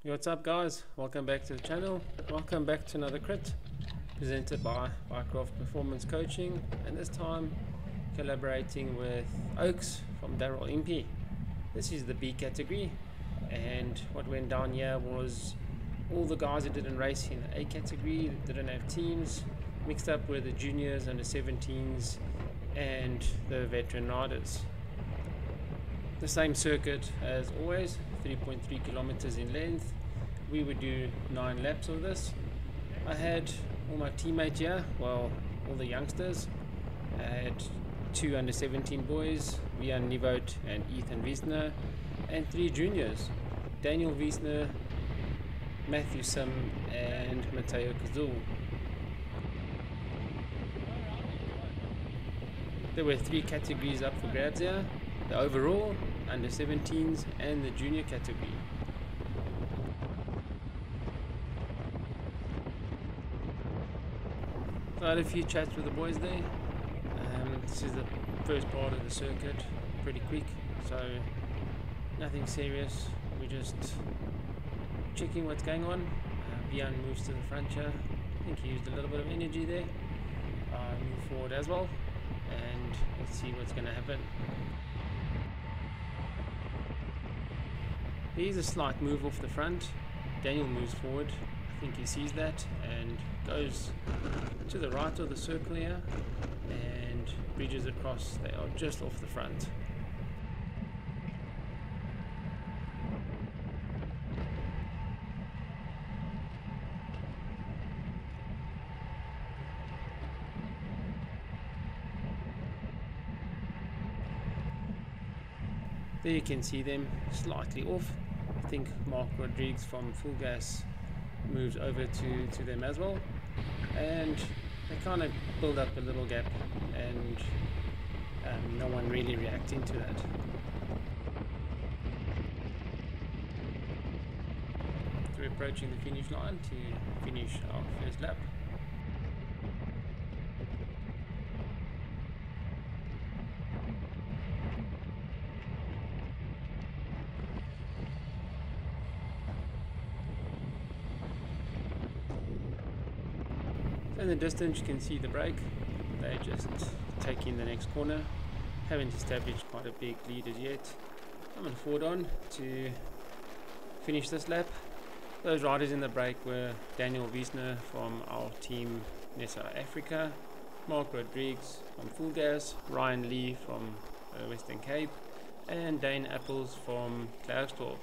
Yo, what's up guys, welcome back to the channel, welcome back to another crit presented by Bikecraft Performance Coaching, and this time collaborating with Okes from Daryl MP. This is the B category, and what went down here was all the guys that didn't race in the A category, that didn't have teams, mixed up with the juniors, under 17s and the veteran riders. The same circuit as always, 3.3 kilometers in length. We would do 9 laps of this. I had all my teammates here, well, all the youngsters. I had 2 under 17 boys, Wijan, Niuwoudt and Wiesner, and 3 juniors, Daniel Wiesner, Mathew, Symm and Mateo, Kozul. There were 3 categories up for grabs here: the overall, under 17s and the junior category. So I had a few chats with the boys there. This is the first part of the circuit, pretty quick, so nothing serious. We're just checking what's going on. Wijan moves to the front here. I think he used a little bit of energy there. Move forward as well, and let's see what's going to happen. Here's a slight move off the front. Daniel moves forward. I think he sees that and goes to the right of the circle here and bridges across. They are just off the front. There you can see them slightly off. I think Mark Rodriguez from Full Gas moves over to them as well, and they kind of build up a little gap, and no one really reacting to that. So we're approaching the finish line to finish our first lap. In the distance you can see the break. They're just taking the next corner. Haven't established quite a big lead as yet. I'm going to forward on to finish this lap. Those riders in the break were Daniel Wiesner from our team South Africa, Mark Rodriguez from Full Gas, Ryan Lee from Western Cape, and Dane Apples from Cloudstorp.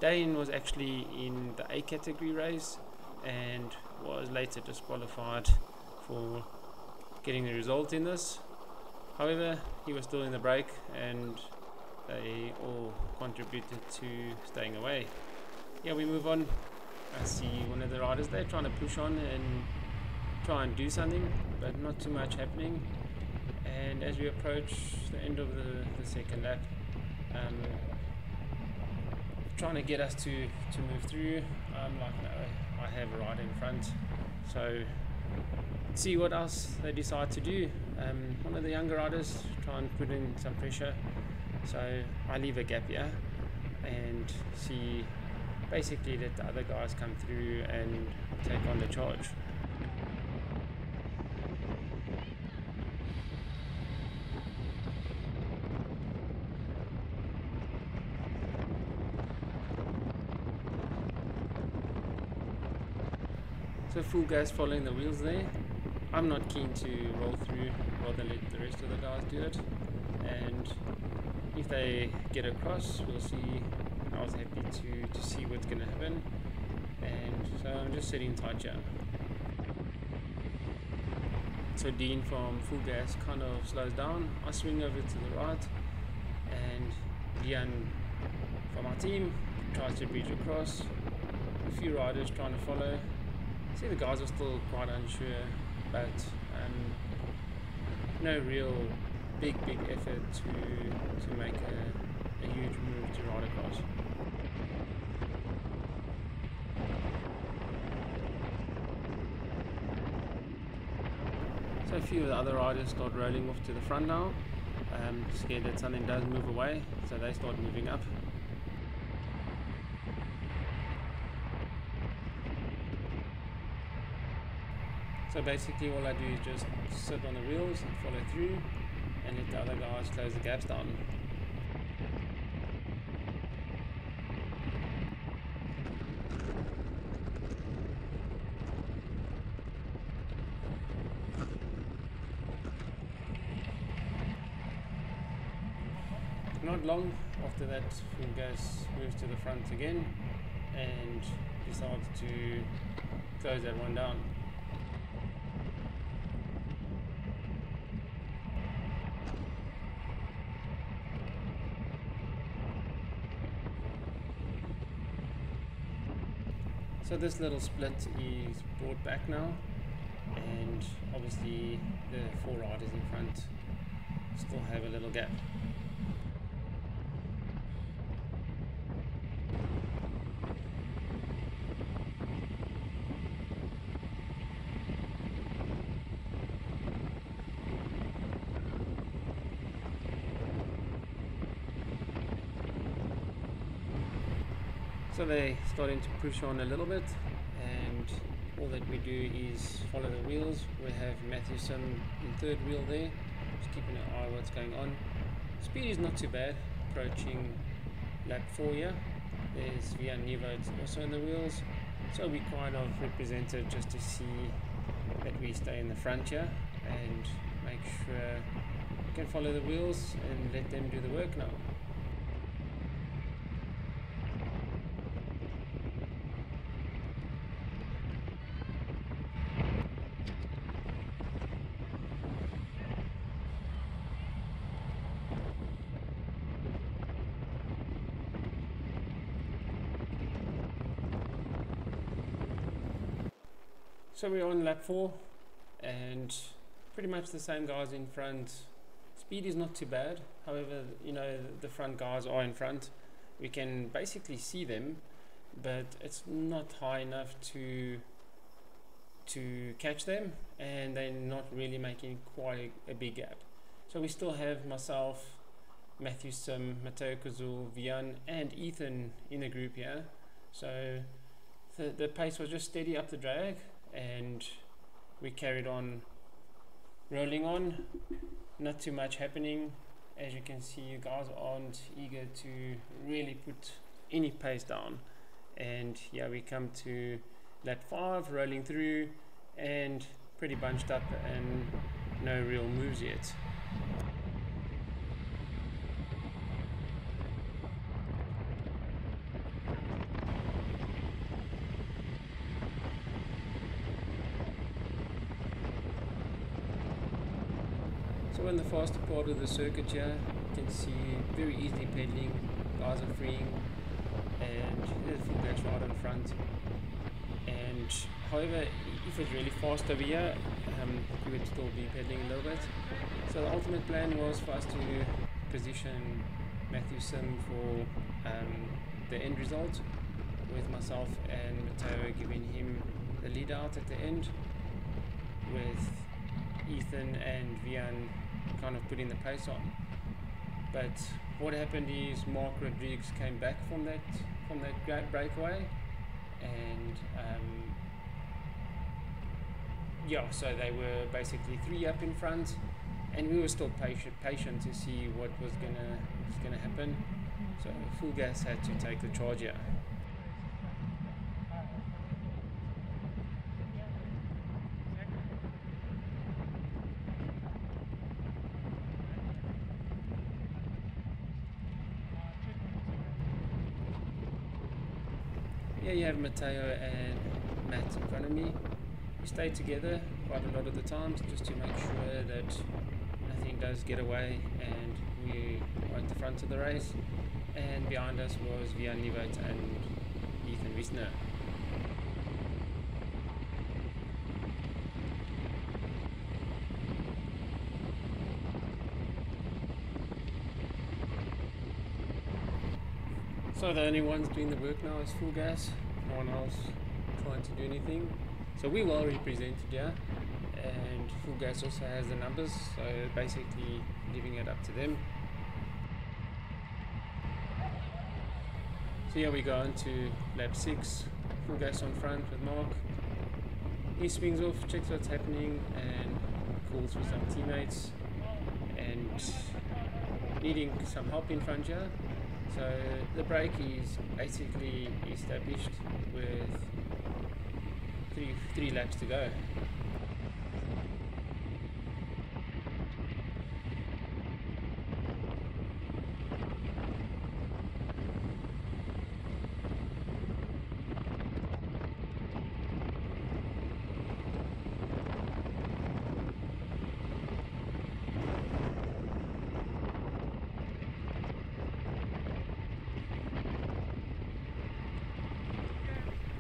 Dane was actually in the A category race and was later disqualified for getting the result in this. However, he was still in the break and they all contributed to staying away. Yeah, we move on. I see one of the riders there trying to push on and try and do something, but not too much happening. And as we approach the end of the second lap, trying to get us to move through, I'm like, no, I have a rider in front, so see what else they decide to do. One of the younger riders try and put in some pressure, so I leave a gap here and see basically that the other guys come through and take on the charge. So Full Gas following the wheels there. I'm not keen to roll through, rather let the rest of the guys do it. And if they get across, we'll see. I was happy to see what's going to happen. And so I'm just sitting tight here. So Dean from Full Gas kind of slows down. I swing over to the right, and Wijan from our team tries to bridge across. A few riders trying to follow. See, the guys are still quite unsure, but no real big effort to make a huge move to ride across. So a few of the other riders start rolling off to the front now, scared that something does move away, so they start moving up. So basically all I do is just sit on the wheels and follow through and let the other guys close the gaps down. Not long after that, full gas moves to the front again and decides to close that one down. So this little split is brought back now, and obviously the four riders in front still have a little gap. So they're starting to push on a little bit, and all that we do is follow the wheels. We have Mathew Symm in third wheel there, just keeping an eye on what's going on. Speed is not too bad, approaching lap 4 here. There's Niuwoudt also in the wheels, so we kind of represented just to see that we stay in the front here and make sure we can follow the wheels and let them do the work now. So we're on lap 4 and pretty much the same guys in front. Speed is not too bad, however, you know, the front guys are in front. We can basically see them, but it's not high enough to catch them, and they're not really making quite a big gap. So we still have myself, Mathew, Symm, Mateo, Kozul, Wijan and Ethan in the group here. So the pace was just steady up the drag, and we carried on rolling on, not too much happening. As you can see, you guys aren't eager to really put any pace down, and yeah, we come to lap 5 rolling through and pretty bunched up and no real moves yet. So in the faster part of the circuit here, you can see very easily pedaling, guys are freeing, and there's a full gas right in front. And however, if it's really fast over here, you would still be pedaling a little bit. So the ultimate plan was for us to position Mathew Symm for the end result, with myself and Mateo giving him the lead out at the end, with Ethan and Wijan kind of putting the pace on. But what happened is Mark Rodriguez came back from that great breakaway, and yeah, so they were basically 3 up in front, and we were still patient to see what was gonna happen. So full gas had to take the charge here. Here you have Mateo and Matt in front of me. We stay together quite a lot of the times just to make sure that nothing does get away and we are at the front of the race. And behind us was Niuwoudt and Ethan Wiesner. So the only ones doing the work now is full gas, no one else trying to do anything. So we well represented here, and full gas also has the numbers, so basically leaving it up to them. So here we go on to lap 6, full gas on front with Mark. he swings off, checks what's happening, and calls for some teammates, and needing some help in front here. So the break is basically established with three laps to go.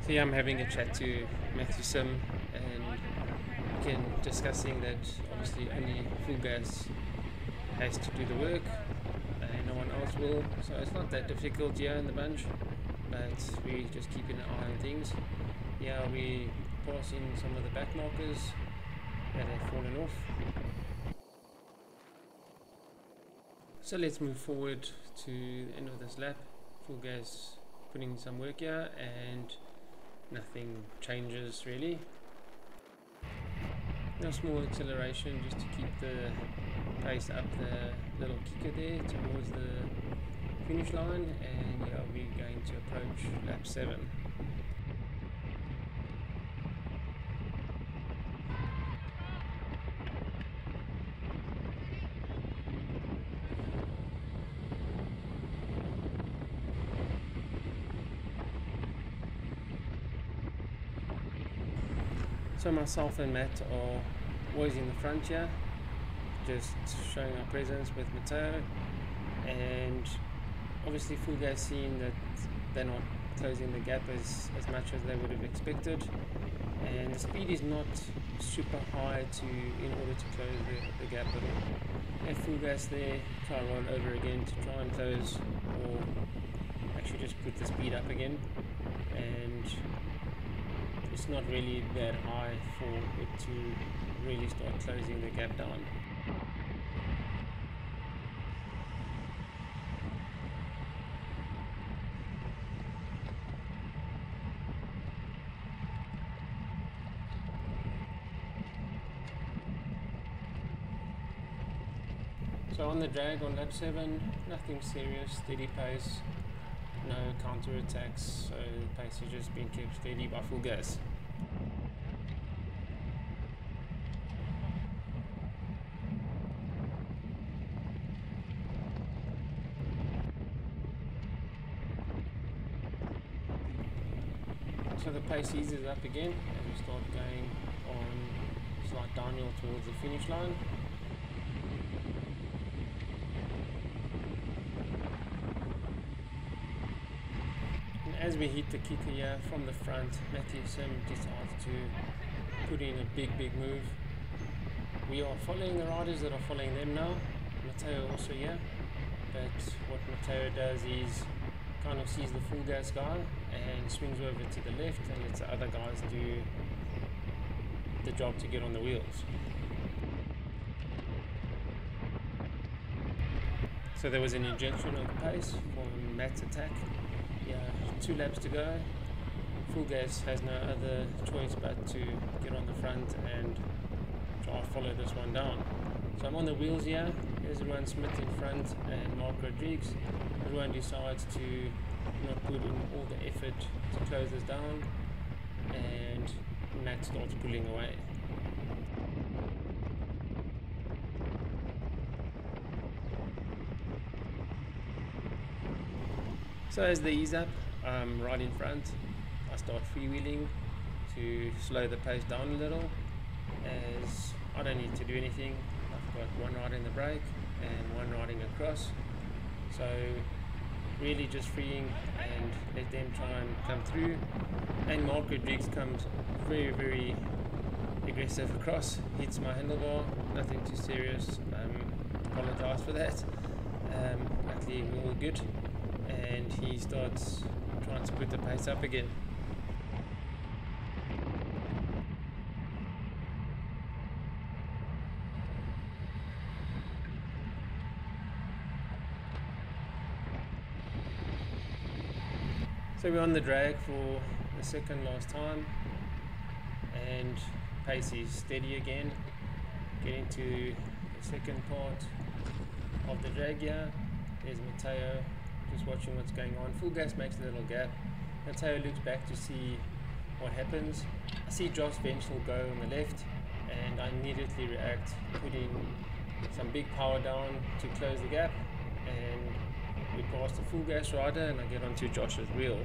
So yeah, I'm having a chat to Mathew Symm, and again discussing that obviously only full gas has to do the work and no one else will, so it's not that difficult here in the bunch, but we just keeping an eye on things. Yeah, we passing some of the back markers that have fallen off. So let's move forward to the end of this lap. Full gas putting some work here and nothing changes really. Now small acceleration just to keep the pace up the little kicker there towards the finish line, and yeah, we're going to approach lap 7. So myself and Matt are always in the front here, just showing our presence with Mateo, and obviously full gas seeing that they're not closing the gap as much as they would have expected, and the speed is not super high in order to close the gap at all. Have full gas there, try run over again to try and close, or actually just put the speed up again, and it's not really that high for it to really start closing the gap down. So on the drag on lap 7, nothing serious, steady pace, no counter attacks, so the pace has just been kept steady by full gas. So the pace eases up again as we start going on slight downhill towards the finish line. As we hit the kicker here from the front, Mathew Symm decides to put in a big move. We are following the riders that are following them now. Mateo also here, but what Mateo does is kind of sees the full gas guy and swings over to the left and lets the other guys do the job to get on the wheels. So there was an injection of pace from Matt's attack. Yeah, 2 laps to go. Full gas has no other choice but to get on the front and try to follow this one down. So I'm on the wheels here. There's Rowan Smith in front and Mark Rodriguez. Everyone decides to not put in all the effort to close this down, and Matt starts pulling away. So as they ease up, right in front, I start freewheeling to slow the pace down a little, as I don't need to do anything. I've got one rider in the brake and one riding across, so really just freeing and let them try and come through. And Mark Rodriguez comes very aggressive across, hits my handlebar, nothing too serious, apologize for that. Luckily we're all good, and he starts trying to put the pace up again. So we're on the drag for the second last time. and pace is steady again. Getting to the second part of the drag here. There's Mateo just watching what's going on. Full gas makes a little gap. Mateo looks back to see what happens. I see Josh Venchel go on the left, and I immediately react, putting some big power down to close the gap, and we pass the full gas rider and I get onto Josh's wheel.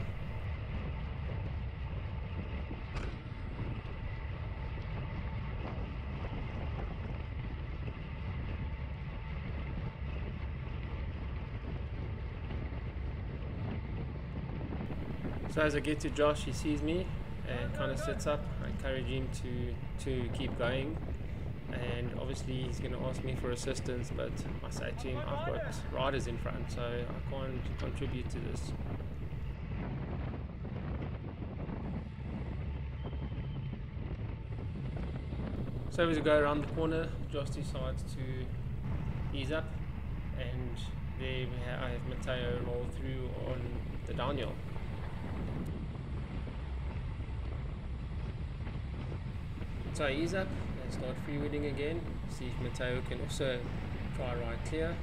So as I get to Josh, he sees me and kind of sits up. I encourage him to keep going, and obviously he's going to ask me for assistance, but I say to him, I've got riders in front, so I can't contribute to this. So as we go around the corner, Josh decides to ease up, and there I have Mateo roll through on the downhill. So I ease up and start freewheeling again, see if Mateo can also try ride clear.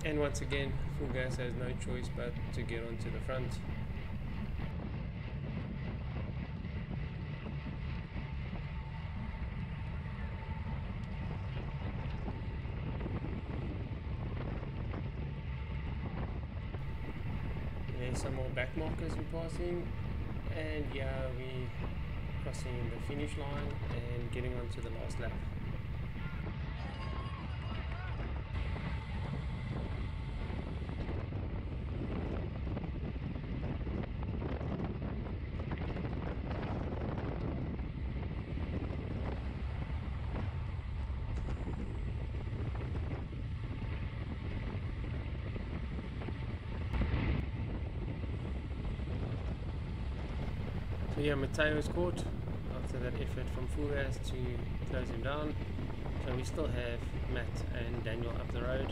And once again, full gas has no choice but to get onto the front. Some more back markers we're passing, and yeah, we crossing the finish line and getting onto the last lap. So yeah, Mateo is caught after that effort from full gas to close him down. So we still have Matt and Daniel up the road.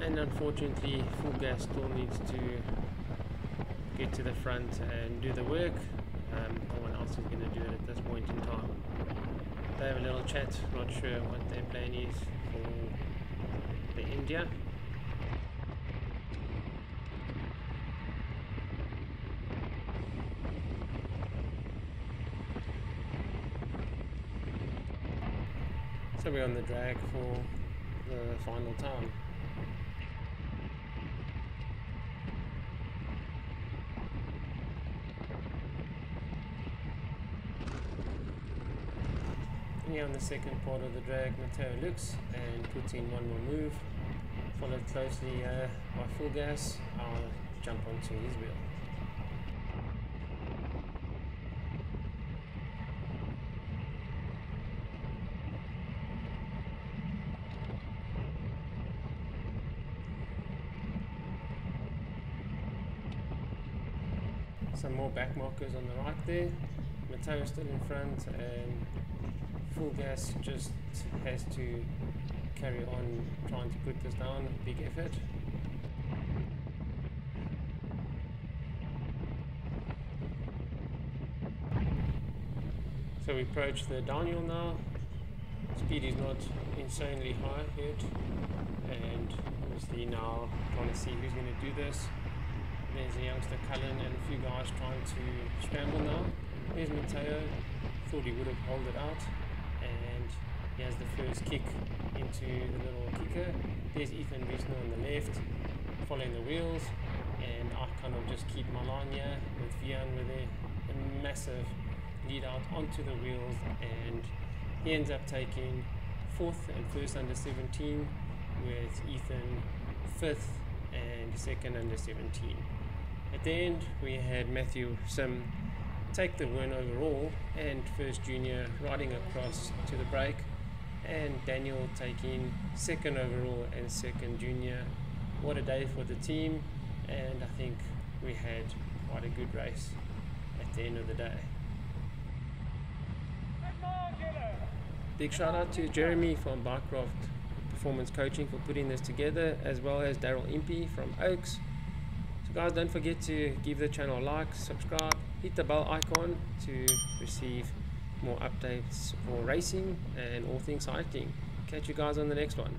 And unfortunately, full gas still needs to get to the front and do the work. No one else is going to do it at this point in time. They have a little chat, not sure what their plan is for the India. So we're on the drag for the final time. Here on the second part of the drag, Mateo looks and puts in one more move, followed closely by full gas. I'll jump onto his wheel. Some more back markers on the right there. Mateo still in front, and full gas just has to carry on trying to put this down. Big effort. So we approach the downhill now. Speed is not insanely high yet, and obviously now trying to see who's going to do this. There's a youngster Cullen and a few guys trying to scramble now. There's Mateo, thought he would have held it out, and he has the first kick into the little kicker. There's Ethan Wiesner on the left, following the wheels, and I kind of just keep my line here with Wijan with a massive lead out onto the wheels, and he ends up taking 4th and 1st under 17, with Ethan 5th and 2nd under 17. At the end, we had Mathew Symm take the win overall, and 1st junior riding across to the break, and Daniel taking 2nd overall and 2nd junior. What a day for the team, and I think we had quite a good race at at the end of the day. Big shout out to Jeremy from Bikecraft Performance Coaching for putting this together, as well as Daryl Impey from Okes. So guys, don't forget to give the channel a like, subscribe, hit the bell icon to receive more updates for racing and all things cycling. Catch you guys on the next one.